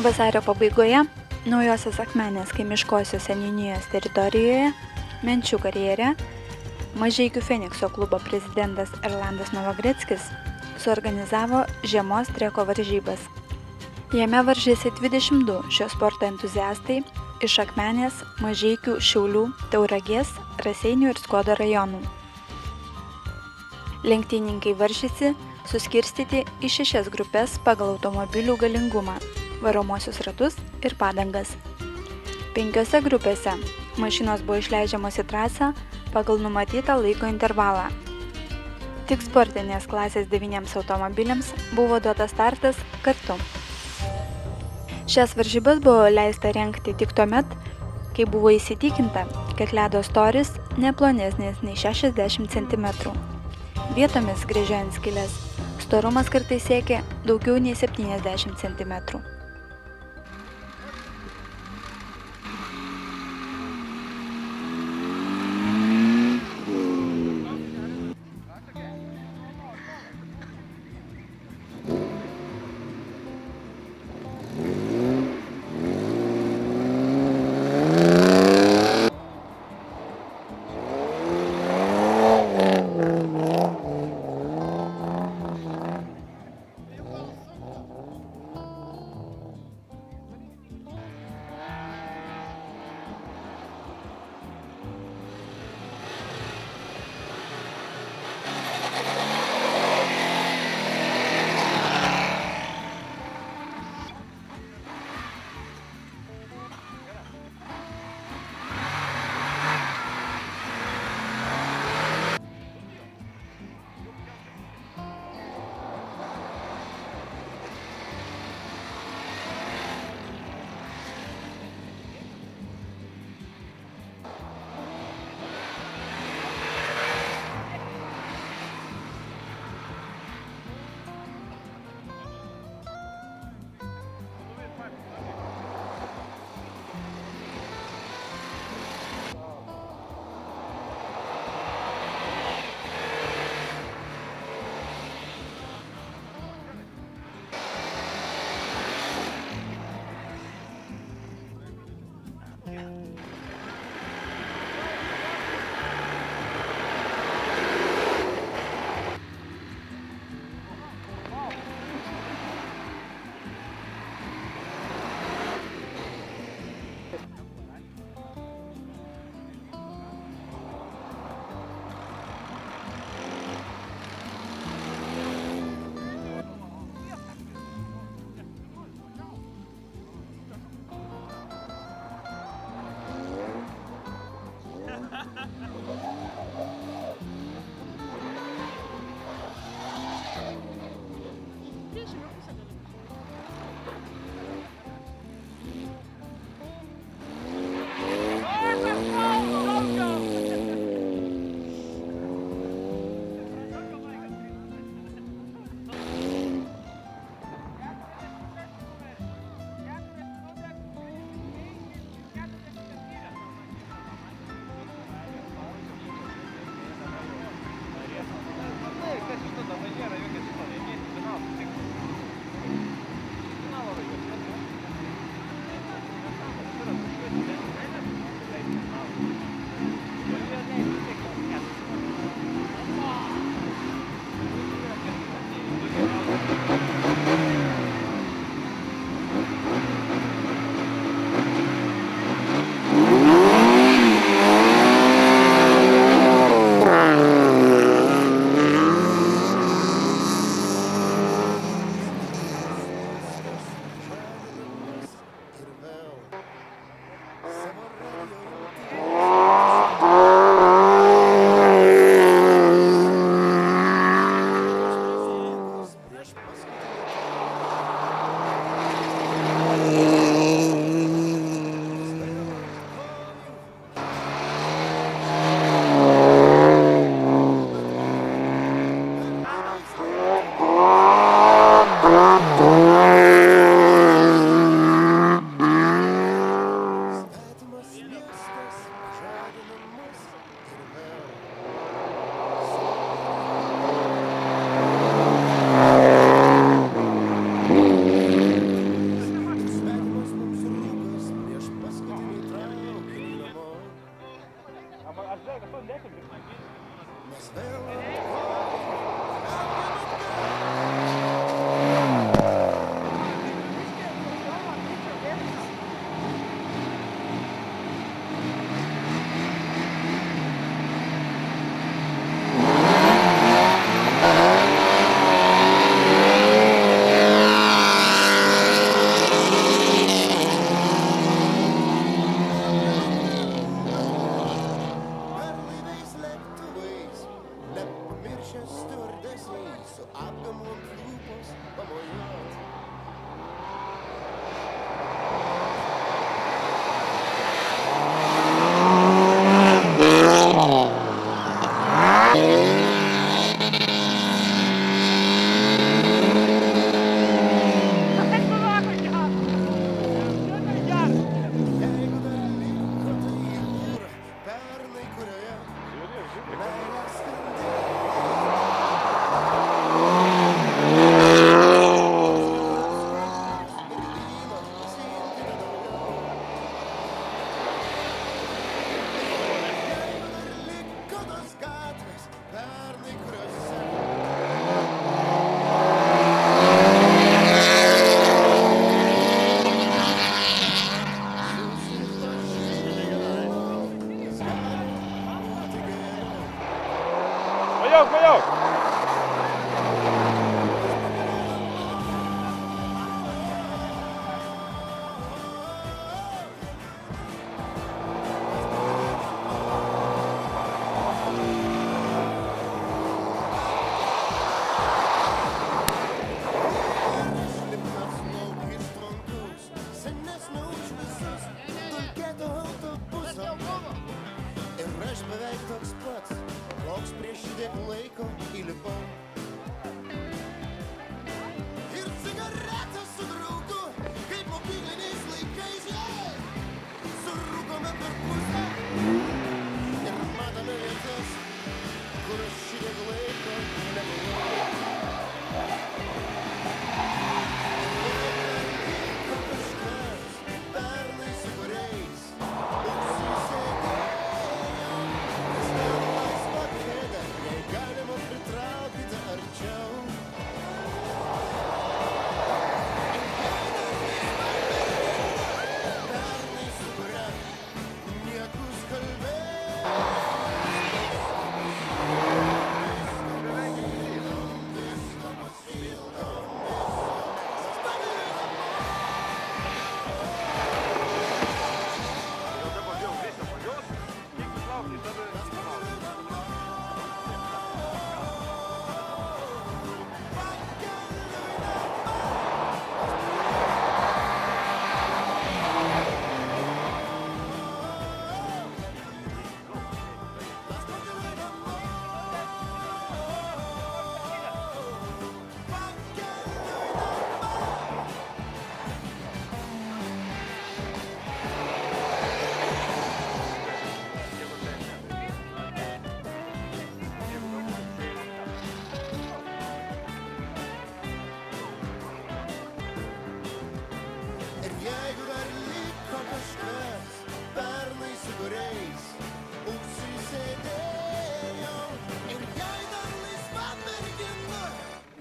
Vasario pabaigoje Naujosios Akmenės kaimiškosios seniūnijos teritorijoje Menčių karjere Mažeikių Fenikso klubo prezidentas Erlandas Novogreckis suorganizavo žiemos treko varžybas. Jame varžėsi 22 šio sporto entuziastai iš Akmenės, Mažeikių, Šiaulių, Tauragės, Raseinių ir Skuodo rajonų. Lenktynininkai varžėsi suskirstyti į 6 grupės pagal automobilių galingumą, varomuosius ratus ir padangas. 5 grupėse mašinos buvo išleidžiamos į trasą pagal numatytą laiko intervalą. Tik sportinės klasės 9 automobiliams buvo duotas startas kartu. Šias varžybas buvo leista rengti tik tuomet, kai buvo įsitikinta, kad ledo storis neplonesnis nei 60 cm. Vietomis gręžiant skyles storumas kartais siekia daugiau nei 70 cm.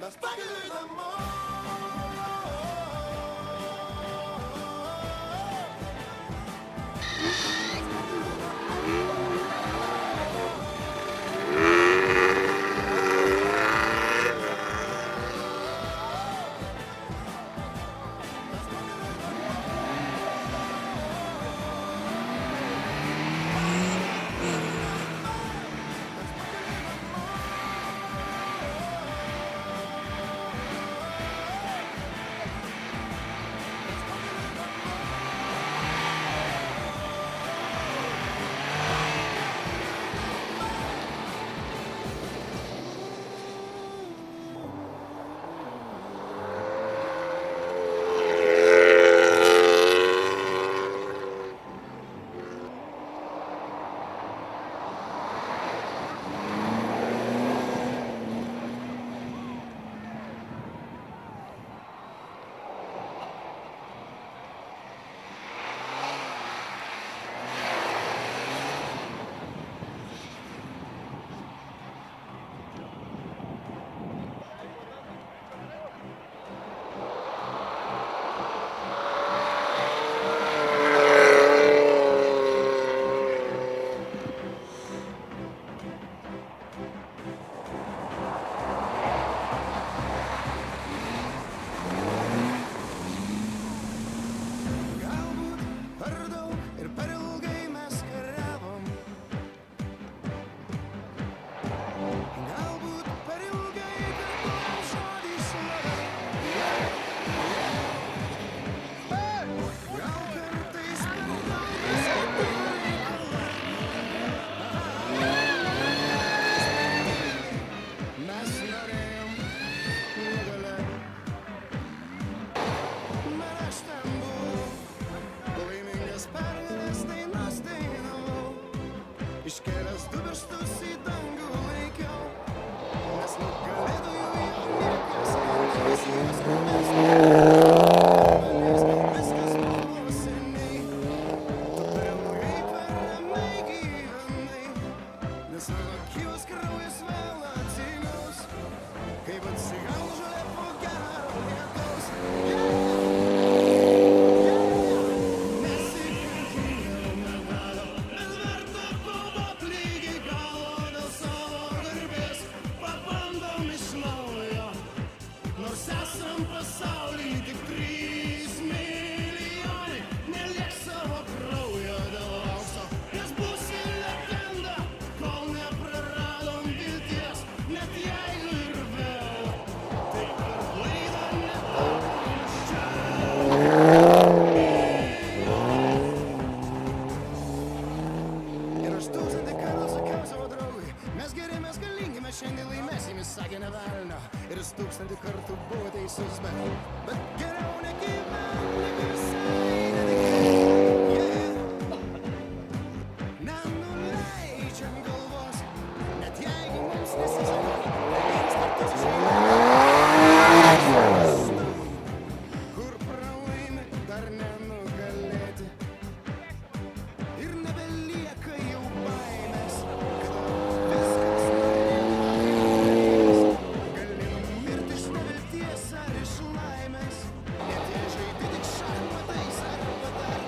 mes pakeliui namo. Iškėlęs du pirštus į dangų laikiau, nes nugalėtojų jau niekas nebesimės, viskas buvo seniai, tu per ilgai per ramiai gyvenai, nes mano gyvas kraujas vėl atsigaus, kaip atsigaus žolė po gero lietaus. Šiandien laimėsim, jis sakė ne velnio, ir jis 1000 kartų buvo teisus, bet geriau negyventi visai netikėt. Nenuleidžiam galvos, net jeigu mums nesiseka, devynis kartus išeina. Kur pralaimi, dar nenugalėti, ir nebelieka jau baimės, kad viskas ar iš laimės, net jei žaidi tik šachmatais ar patarti.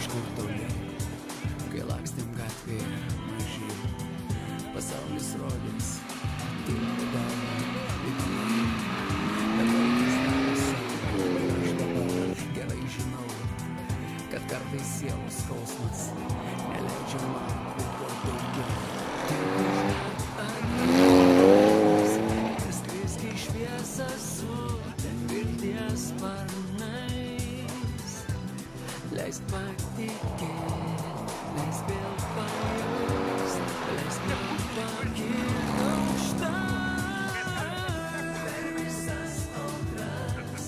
kažkur toli, kai lakstėm gatvėje maži, pasaulis rodės, tyliai galva, viduje, dabar jis darosi, aš dabar gerai žinau, kad kartais sielos skausmas neleidžia man kuo daugiau. Ir skriski šviesą su vilties sparnais, leisk patikėti, leisk vėl pajust, leisk man pakilti aukštai per visas audras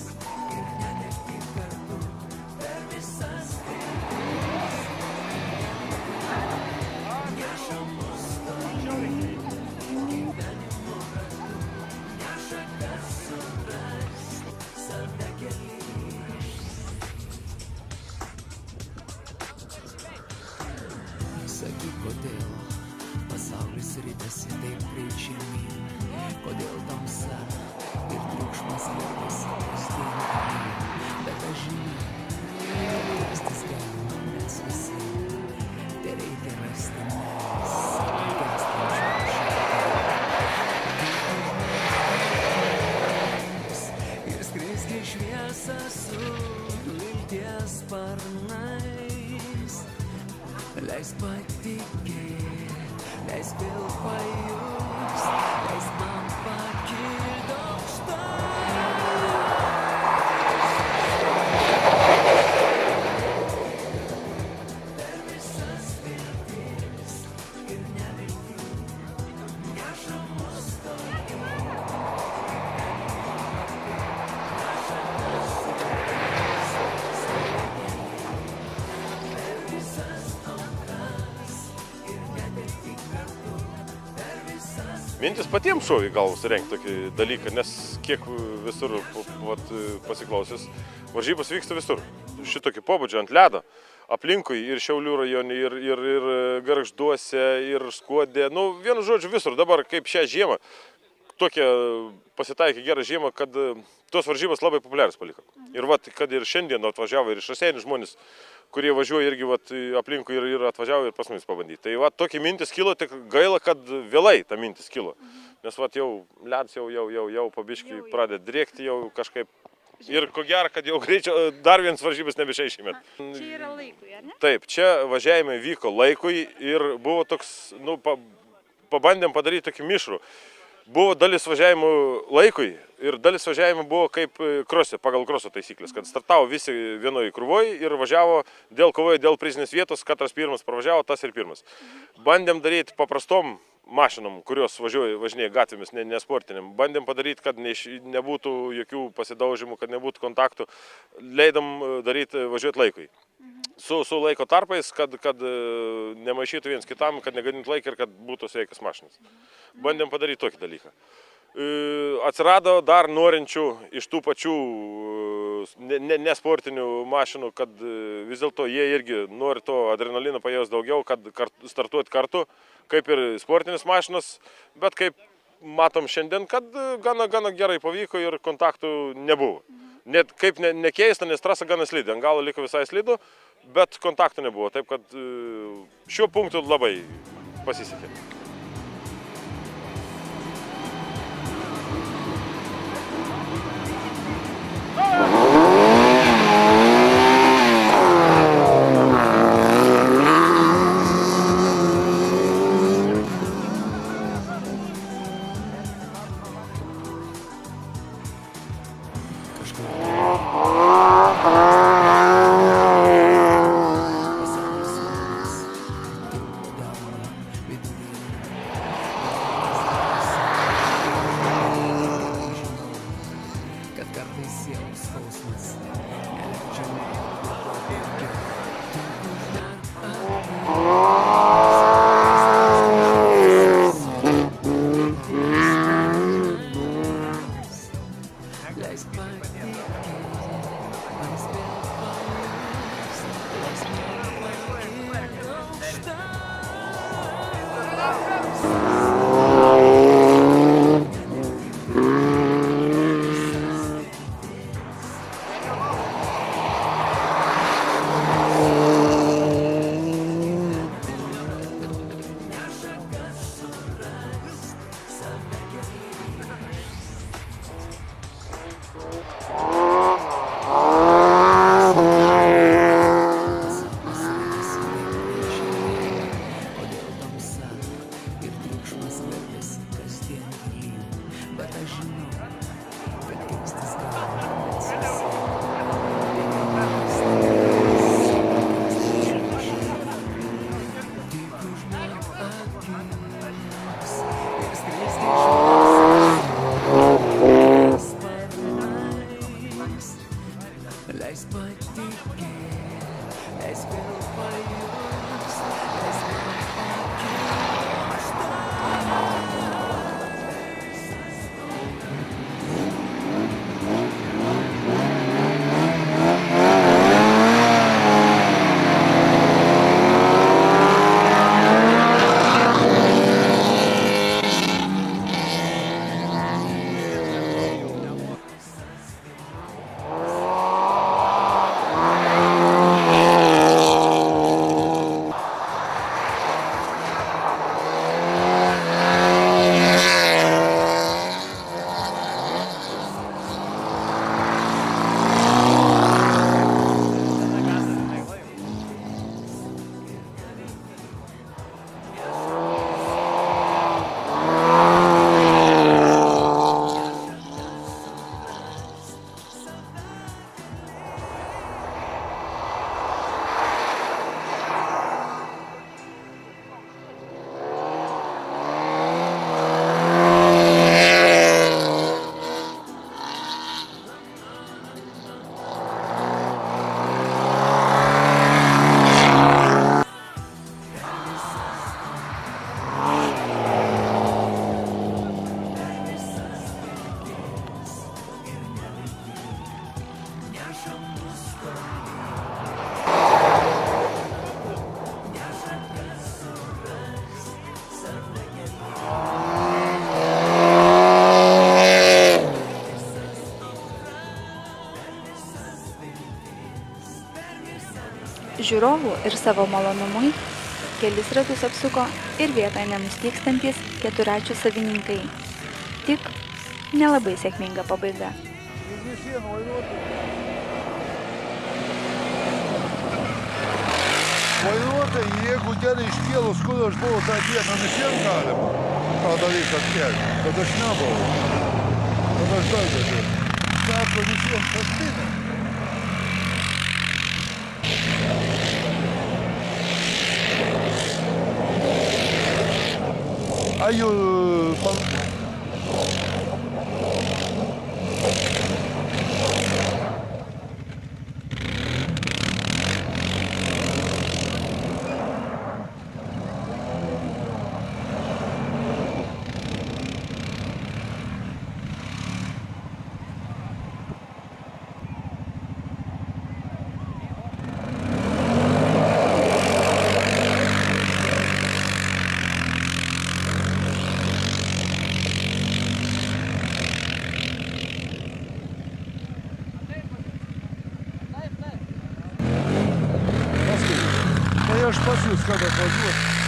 ir netekti kartu per visas viltis. Neša mus toli gyvenimo ratu, neša kas suprast save kely. Sakyk, kodėl pasaulis ritasi taip greit žemyn, kodėl tamsa ir triukšmas liekasi kasdien, bet aš žinau, rastis galima mes visi, tereikia rasti mes gęstančių šaknis ir skriski šviesą su vilties sparnais. Leisk patikėti, leisk vėl pajust, leisk man pakilti aukštai. Per visas viltis ir neviltį, neša mus toli. Mintis patiems šovė galvą surengti tokį dalyką, nes kiek visur pasiklausęs, varžybos vyksta visur. Šitokį pobūdžio ant ledo, aplinkui ir Šiaulių rajone, ir Gargžduose, ir Skuode, nu vienu žodžiu visur. Dabar kaip šią žiemą, tokia pasitaikė gerą žiemą, kad tos varžybos labai populiarios paliko. Ir kad ir šiandien atvažiavo ir iš Raseinių žmonės, kurie važiuoja irgi aplinkui ir atvažiavo ir pas mumis pabandyti. Tai tokia mintis kilo, tik gaila, kad vėlai ta mintis kilo. Nes jau ledas jau pabiškai pradeda drėkti jau kažkaip. Ir ko gero, kad jau greičiau dar vienas varžybas nebešai šįmet. Čia yra laikui, ar ne? Taip, čia važiavimai vyko laikui ir buvo toks, pabandėm padaryti tokį mišrų. Buvo dalis važiavimų laikui ir dalis važiavimų buvo kaip krosė, pagal kroso taisyklės, kad startavo visi vienoje krūvoje ir važiavo kovoje dėl prizinės vietos, katras pirmas pravažiavo, tas ir pirmas. Bandėm daryti paprastom mašinom, kurios važinėja gatvėmis, nesportiniam. Bandėm padaryti, kad nebūtų jokių pasidaužimų, kad nebūtų kontaktų. Leidom daryti važiuoti laikui. Su laiko tarpais, kad nemaišytų viens kitam, kad negadintų laiką ir kad būtų sveikas mašinas. Bandėm padaryti tokį dalyką. Atsirado dar norinčių iš tų pačių nesportinių mašinų, kad vis dėlto jie irgi nori to adrenalino pajaus daugiau, kad startuoti kartu, kaip ir sportinis mašinas, bet kaip matom šiandien, kad gana gerai pavyko ir kontaktų nebuvo. Net kaip nekeista, nes trasa gana slidi, ant galo liko visai slidu, bet kontaktų nebuvo, taip kad šiuo punktu labai pasisekė. žiūrovų ir savo malonumui kelis ratus apsuko ir vietoje nenustykstantis keturračių savininkai. Tik nelabai sėkminga pabaiga. Vairuotojai, jeigu gerai iškėlus, kur aš buvau tą dieną, visiems galima tą dalyką atkelti, bet aš nebuvau. Bet aš dar galiu. Sako visiems pastinė. Aju... Tai aš pas jūs kada atvažiuosiu.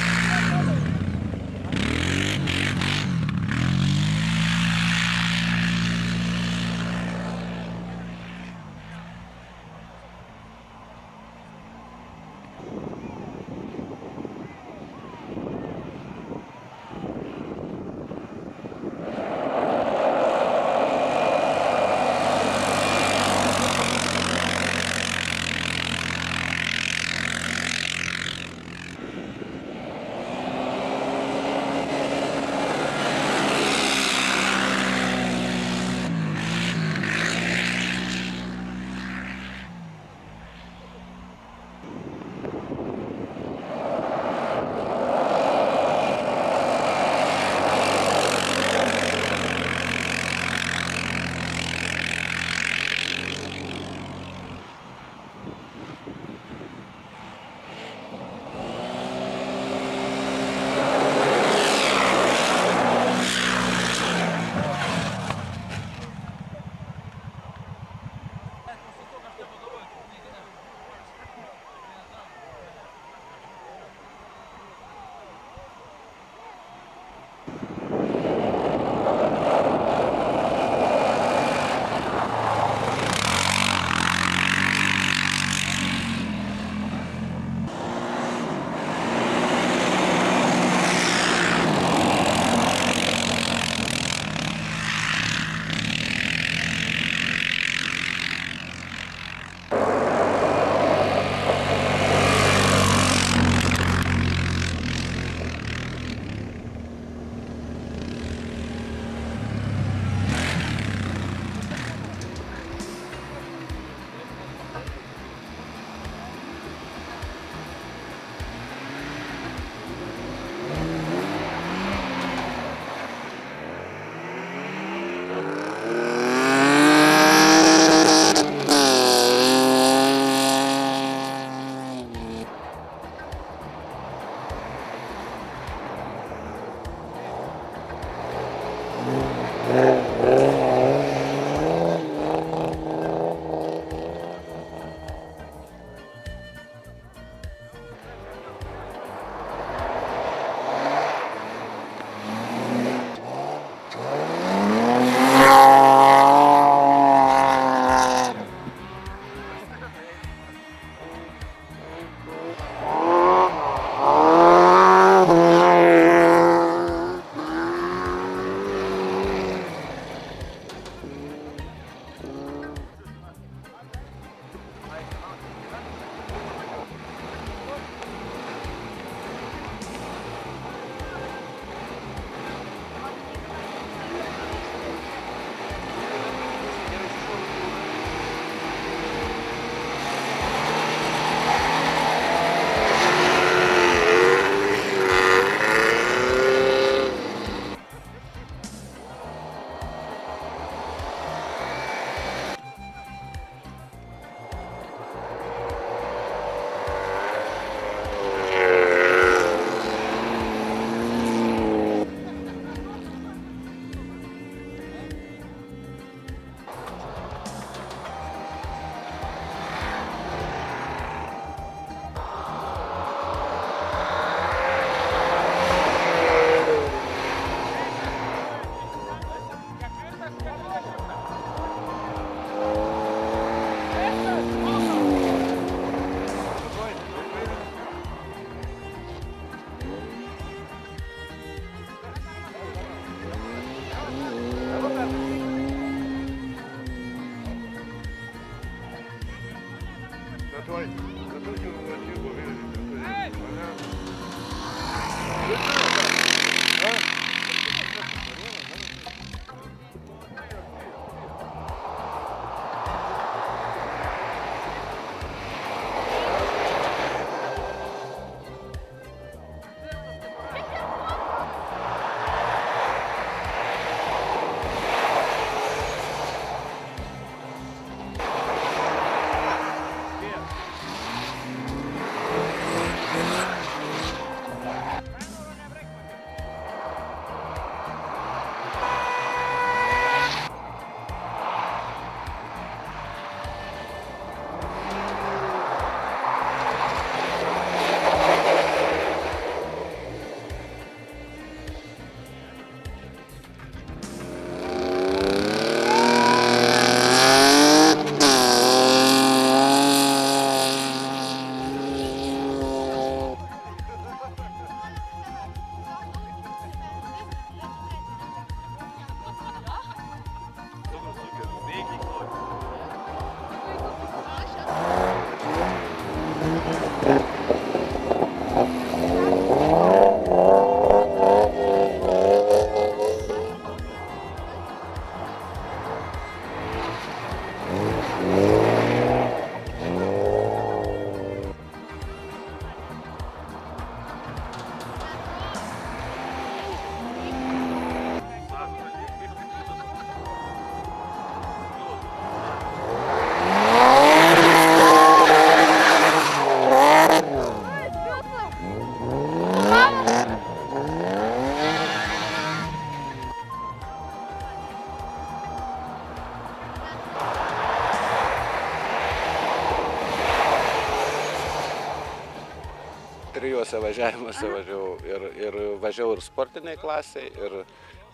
trijuose važiavimuose važiavau. Ir važiavau ir sportiniai klasiai,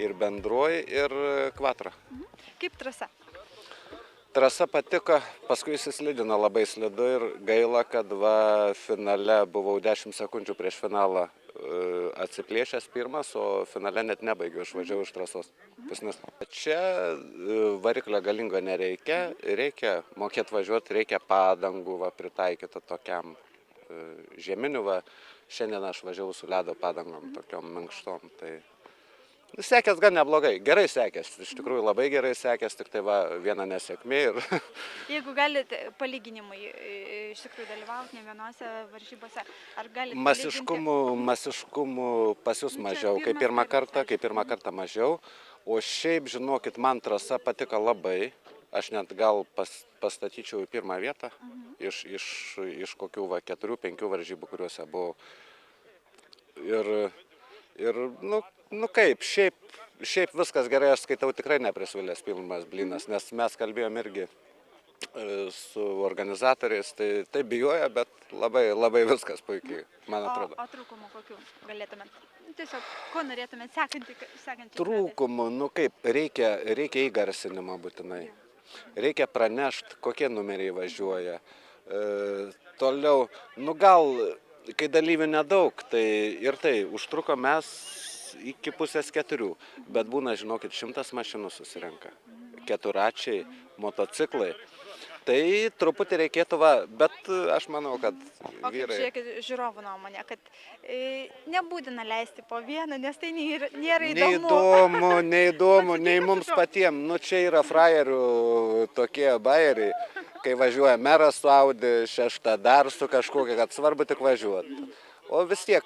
ir bendroji, ir kvatra. Kaip trasa? Trasa patiko, paskui įsislidino labai slidu ir gaila, kad finale buvau 10 sekundžių prieš finalą atsiplėšęs pirmas, o finale net nebaigiau, išvažiavau iš trasos. Čia variklio galingo nereikia, reikia mokėti važiuoti, reikia padangų pritaikyti tokiam žieminiu. Šiandien aš važiavau su ledo padangom, tokiom minkštom. Tai sekės gan neblogai, gerai sekės, iš tikrųjų labai gerai sekės, tik tai viena nesėkmė. Jeigu galite palyginimui iš tikrųjų dalyvauti ne vienose varžybose, ar galite Masiškumų pas jūs mažiau, kaip pirmą kartą mažiau, o šiaip, žinokit, man trasa patiko labai, aš net gal pastatyčiau į pirmą vietą iš kokių 4-5 varžybų, kuriuose buvau. Ir kaip, šiaip viskas gerai, aš skaitau tikrai neprisvilęs pilnas blynas, nes mes kalbėjom irgi su organizatoriais, tai bijoja, bet labai viskas puikiai, man atrodo. O trūkumų kokių galėtumėt? Tiesiog, ko norėtumėt sekantį? Trūkumų, kaip, reikia įgarsinimo būtinai. Reikia pranešti, kokie numeriai važiuoja. Toliau, gal, kai dalyvių nedaug, tai užtruko mes iki 3:30, bet būna, žinokit, 100 mašinų susirenka, keturračiai, motociklai. Tai truputį reikėtų, bet aš manau, kad vyrai... O kaip žiūrėkit žiūrovų nuomonė, kad nebūtina leisti po vieną, nes tai nėra įdomu. Neįdomu, nei mums patiems. Čia yra frajerių tokie bajeriai, kai važiuoja meras su Audi, šešta dar su kažkokia, kad svarbu tik važiuoti. O vis tiek,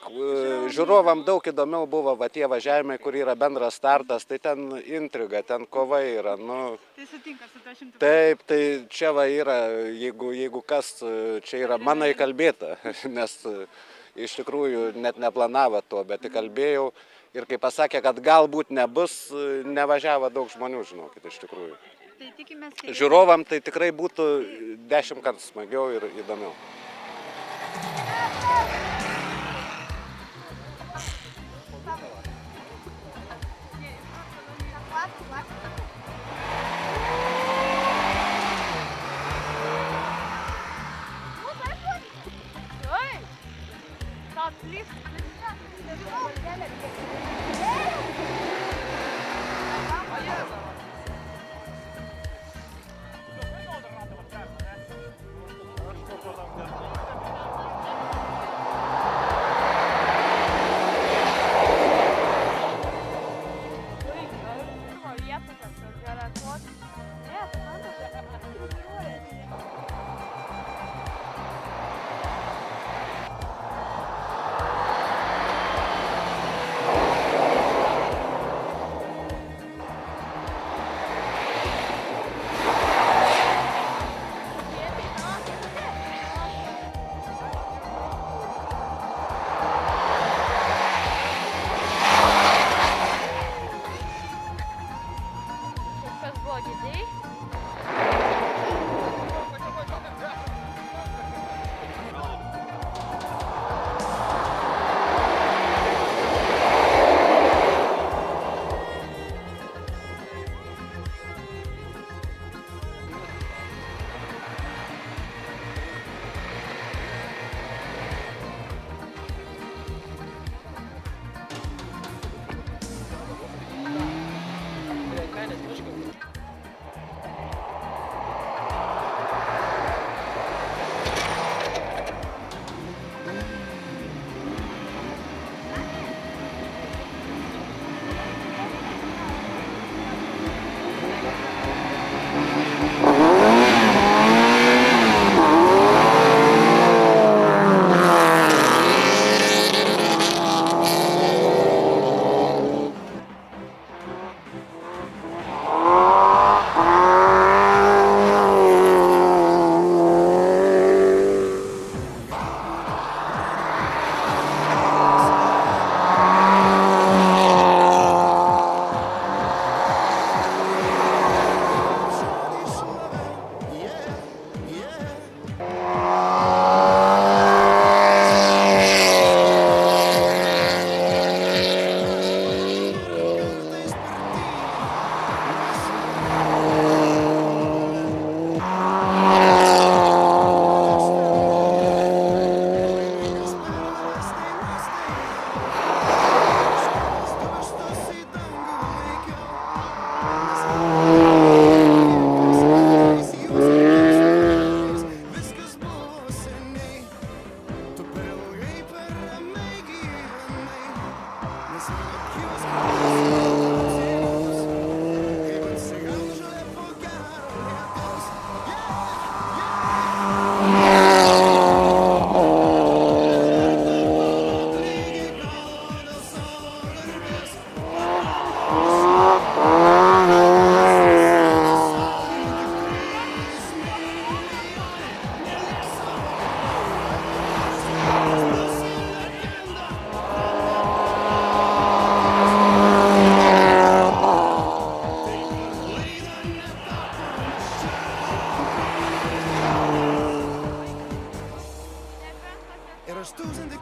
žiūrovam daug įdomiau buvo tie važiavimai, kur yra bendras startas, tai ten intriga, ten kova yra. Tai sutinka su to 100%. Taip, tai čia yra, jeigu kas, čia yra mano įkalbėta, nes iš tikrųjų net neplanavo to, bet įkalbėjau ir kai pasakė, kad galbūt nebus, nevažiavo daug žmonių, žinokit, iš tikrųjų. Tai tikimės, žiūrovam tai tikrai būtų 10 kartų smagiau ir įdomiau.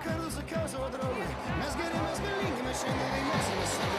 kartu sakiau savo draugui, mes geri, mes galingi, mes šiandien laimėsime savo.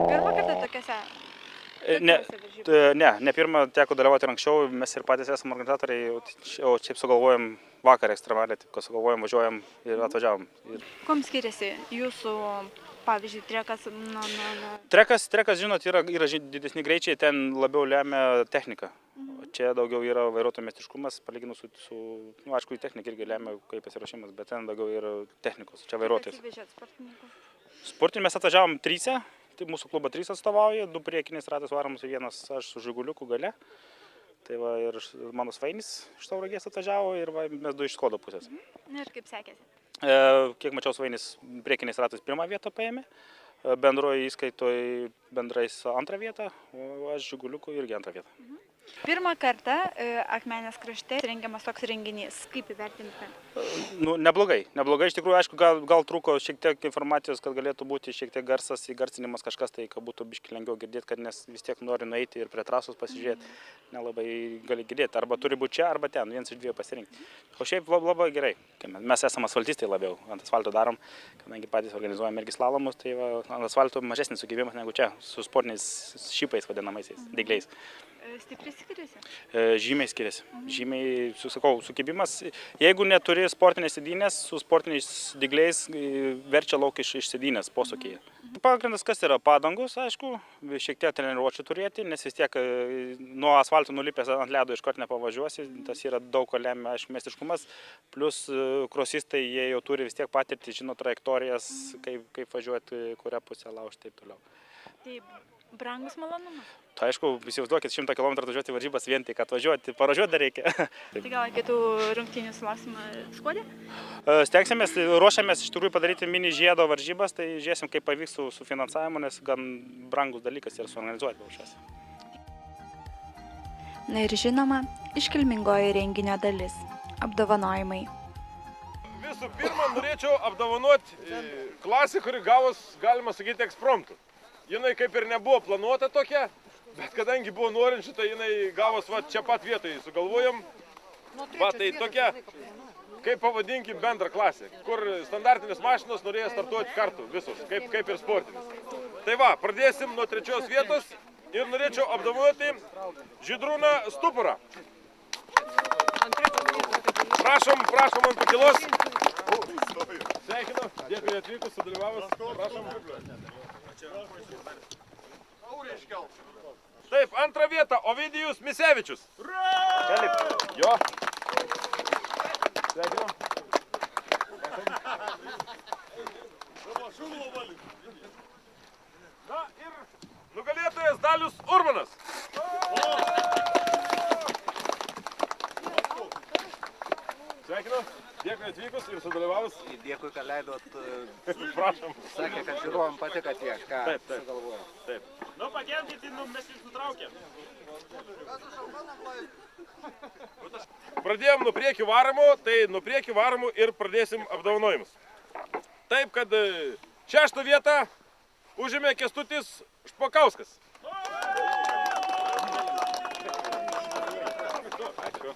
Pirmą kartą tokiuose Ne pirmą teko dalyvauti ir anksčiau, mes ir patys esame organizatoriai, o šiaip sugalvojom vakar ekstremaliai, taip kad sugalvojom, važiuojam ir atvažiavom. Kuom skiriasi jūsų, pavyzdžiui, trekas nuo... Trekas, žinot, yra didesni greičiai, ten labiau lemia technika. Čia daugiau yra vairuotojo meistriškumas, palyginus su aišku, technika irgi lemia, kaip pasiruošimas, bet ten daugiau yra technikos, čia vairuotojas. Atsivežėt sportininkų? Sportinį mes atvažiavom 3, tai mūsų klubą 3 atstovauja, 2 priekiniais ratais varomus ir 1 aš su Žiguliuku gale. Tai va ir mano Svainis iš Tauragės atvažiavo ir va, mes 2 iš Skodo pusės. Ir kaip sekėsi? Kiek mačiau, Svainis priekiniais ratais 1 vietą paėmė, bendroje įskaitoje bendrais 2 vietą, o aš Žiguliuku irgi 2 vietą. Pirmą kartą Akmenės krašte rengiamas toks renginys. Kaip įvertinti? Nu, neblogai. Iš tikrųjų, aišku, gal trūko šiek tiek informacijos, kad galėtų būti šiek tiek garsas, įgarsinimas kažkas, tai kad būtų biški lengviau girdėti, kad nes vis tiek nori nueiti ir prie trasos pasižiūrėti, nelabai gali girdėti. Arba turi būti čia, arba ten, 1 iš 2 pasirinkti. O šiaip labai gerai. Mes esame asfaltistai labiau, ant asfalto darom, kadangi patys organizuojame irgi slalomus, tai va, ant asfalto mažesnis sukibimas negu čia, su sportiniais šipais vadinamaisiais, dygliais. Stipriai skiriasi? Žymiai skiriasi. Žymiai, sukibimas. Jeigu neturi sportinės sėdynės, su sportiniais dygliais verčia lauk iš sėdynės posūkyje. Pagrindas kas yra padangos, aišku, šiek tiek treniruočių turėti, nes vis tiek nuo asfalto nulipęs ant ledo iškart nepavažiuosi, tas yra daug ko lemia, aišku, meistriškumas, plus krosistai, jie jau turi vis tiek patirtį, žino trajektorijas, kaip važiuoti, kurią pusę laužti, taip toliau. Tai brangus malonumas? Tai aišku, įsivaizduokit 100 km atvažiuoti varžybas vien tik atvažiuoti, paražiuoti dar reikia. Tai gal kitų rungtynių sulauksime Skode? Stengsimės, ruošiamės iš tikrųjų padaryti mini žiedo varžybas, tai žiūrėsim, kaip pavyks su finansavimu, nes gan brangus dalykas yra suorganizuoti šias. Na ir žinoma, iškilmingoji renginio dalis – apdovanojimai. Visų pirma, norėčiau apdovanoti klasę, kuri gavos, galima sakyti, ekspromtu. Jinai kaip ir nebuvo planuota tokia, bet kadangi buvo norinčių, tai jinai gavos va, čia pat vietoje sugalvojom. Va, tai tokia, kaip pavadinkim, bendra klasė, kur standartinės mašinos norėjo startuoti kartu, visos, kaip ir sportinis. Tai va, pradėsim nuo 3 vietos ir norėčiau apdovanoti Žydrūną Stupurą. Prašom ant pakilos. Sveikinu, dėkui atvykus, sudalyvavus. Prašom. Taip, 2 vieta, Ovidijus Misevičius. Jo. Sveikinu. Na ir nugalėtojas Dalius Urmanas. Sveikinu. Dėkui atvykus ir sudalyvavus. Dėkui, kad leidot. Prašom. Sakė, kad žiūrovam patiko tiek, ką Taip. sugalvojo. Taip. Nu, pakelkite, mes jį nutraukėm. Pradėjom nuo priekį varomų, tai nuo priekį varomų ir pradėsim apdovanojimus. Taip, kad 6 vietą užėmė Kęstutis Špokauskas. Ačiū.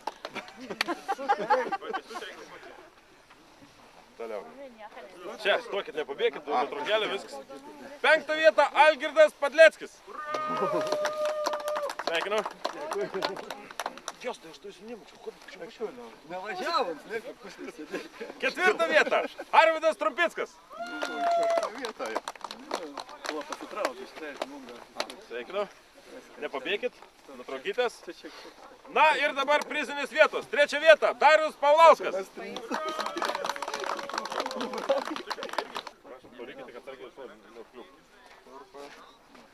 Toliau. Čia, stokit, nepabėkit, nutraukėlė, viskas. 5 vietą Algirdas Padleckis. Sveikinu. Jos, tai aš tu įsinemučiau, kur čia Nevažiavom, slėpė, pusės sėdė. 4 vietą Arvydas Trumpickas. 6 vietoje. Buvo pasitraukęs, tai mums. Sveikinu. Nepabėkit, nutraukytės. Na ir dabar prizinės vietos. 3 vieta Darius Paulauskas.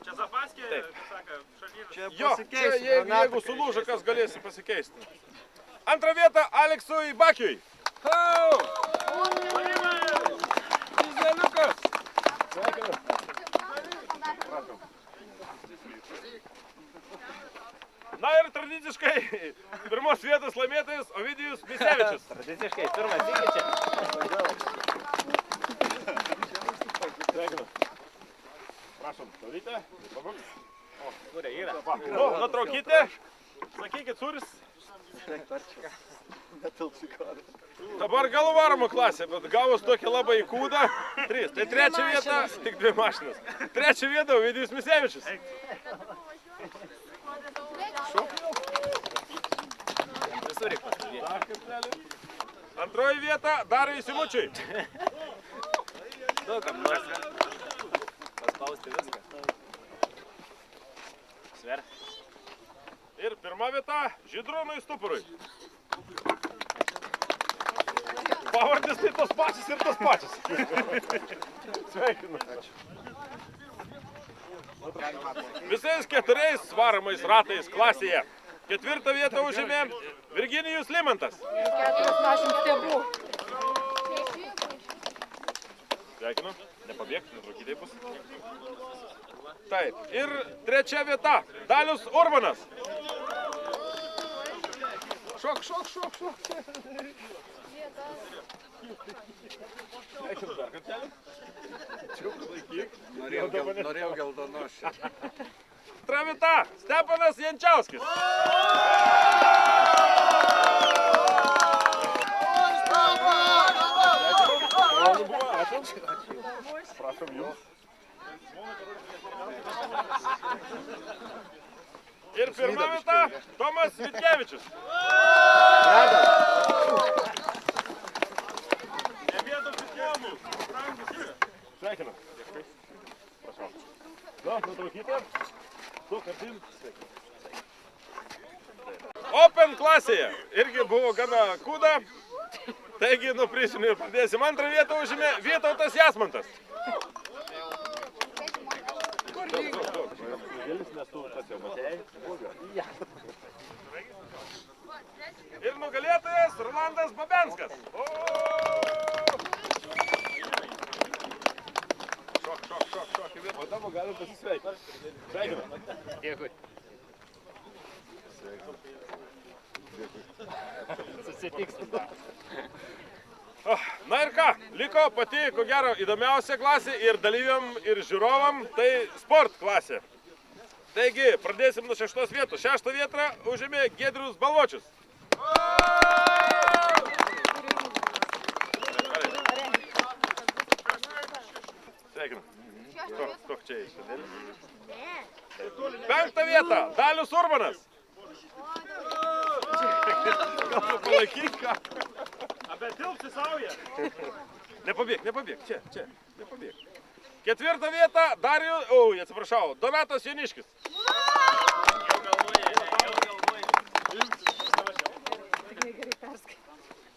Čia Zapaskė, saka, šarnyras. Jo, čia jeigu sulūžo, kas galėsi pasikeisti. 2 vieta Aleksui Bakiui. Izeliukas. Sveikinu. Na ir tradiciškai pirmos vietos laimėtojas Ovidijus Misevičius. Tradiciškai, pirmas iki čia. Sveikinu. Prašom, stovite. Kurė yra? Nu, nutraukite. Sakykit, sūris. Dabar gal varomo klasė, bet gavus tokį labai kūdą. 3. Tai 3 vieta, tik 2 mašinas. 3 vieta Ovidijus Misevičius. Visur reikia pasidėti. 2 vieta Dariui Simučiui. Daug kam nors paspausti viską. Sver. Ir 1 vieta Žydrūnui Stupurui. Pavardės tai tos pačios ir tos pačios. Sveikinu. Visais 4 varomais ratais klasėje. 4 vietą užėmė Virginijus Limantas. 40 stebų. Sveikinu. Nepabėg, netrukydai bus. Taip. Ir 3 vieta Dalius Urbanas. Šok. Sveikinu dar kartelį. Norėjau geldonos. 2 vieta Stepanas Jančiauskis. Prašom jums. Ir 1 vieta Tomas Vitkevičius. Sveikinu. Prašau. Nu, nutraukite. Open klasėje irgi buvo gana kūda. Taigi, nuo prisinių ir pradėsim. 2 vietą užėmė Vytautas Jasmantas. Ir nugalėtojas Rolandas Babenskas. Šok. O dabar galim pasisveikinti. Sveikinu. Dėkui. Susitiksim. Na ir ką, liko pati, ko gero, įdomiausia klasė ir dalyviam, ir žiūrovam, tai sport klasė. Taigi, pradėsim nuo 6 vietos. 6 vietą užėmė Giedrius Balvočius. Sveikinu. Stok čia išėdėlis. 5 vietą Dalius Urbanas. Gal palaikyk ką? Bet tilpsi sauja. Nepabėg, čia, nepabėg. 4 vietą Donatas Janiškis.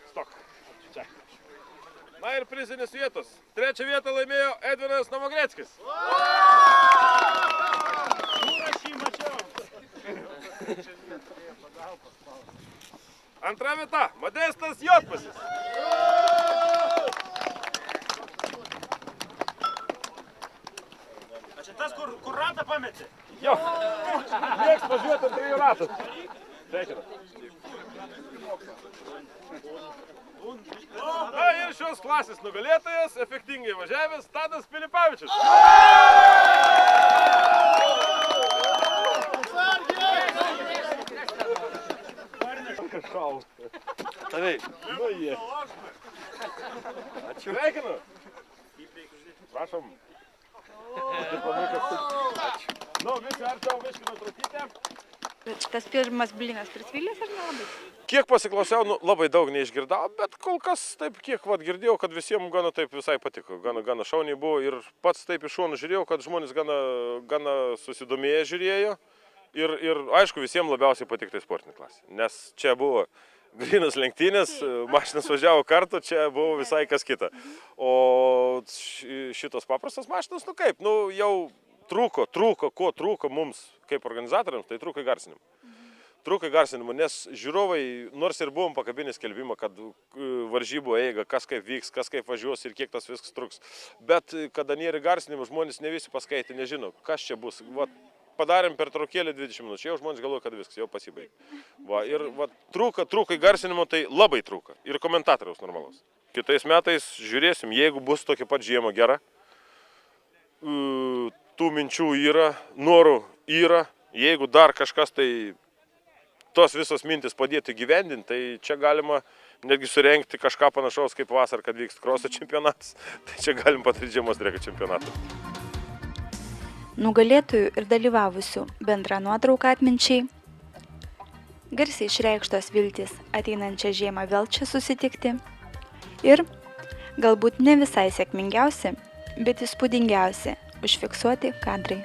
Stok, čia. Na ir prizinis vietos. 3 vietą laimėjo Edvinas Novogreckis. Aš jį mačiau. 2 vieta Modestas Jotpasis. Kur ratą pametė? Jo. Mėgs važiuoti ant 3 ratų. Sveikinu. Na ir šios klasės nugalėtojas, efektingai važiavęs, Tadas Pilipavičius. Šau. Tavai. Nu jie. Ačiū. Sveikinu. Prašom. Nu, visi arčiau viškino trukytę. Tas pirmas blynas prisvilęs ar nelabai? Kiek pasiklausiau, nu, labai daug neišgirdau, bet kol kas taip kiek girdėjau, kad visiems gana taip visai patiko. Gana šauniai buvo ir pats taip iš šonų žiūrėjau, kad žmonės gana susidomėję žiūrėjo. Ir aišku, visiems labiausiai patiko tai sportinė klasė. Nes čia buvo grynas lenktynės, mašinas važiavo kartu, čia buvo visai kas kita. O šitos paprastos mašinos, nu kaip, nu jau ko trūko mums kaip organizatoriams, tai trūko įgarsinimų. Trūko įgarsinimų, nes žiūrovai, nors ir buvom pakabinę skelbimą, kad varžybų eiga, kas kaip vyks, kas kaip važiuos ir kiek tas viskas truks. Bet kada nėra įgarsinimų, žmonės ne visi paskaitė, nežino, kas čia bus. Vat, padarėm per traukėlį 20 minučių, jau žmonės galvoja, kad viskas, jau pasibaigė. Va, ir va, trūko įgarsinimo, tai labai trūko. Ir komentatoriaus normalus. Kitais metais žiūrėsim, jeigu bus tokia pat žiema gera, tų minčių yra, norų yra, jeigu dar kažkas tai tos visos mintis padėti gyvendinti, tai čia galima netgi surengti kažką panašaus kaip vasar, kad vyks kroso čempionatas, tai čia galim padaryti žiemos drėgą čempionatą. Nugalėtojų ir dalyvavusių bendra nuotrauka atminčiai, garsiai išreikštos viltys ateinančią žiemą vėl čia susitikti ir galbūt ne visai sėkmingiausi, bet įspūdingiausi užfiksuoti kadrai.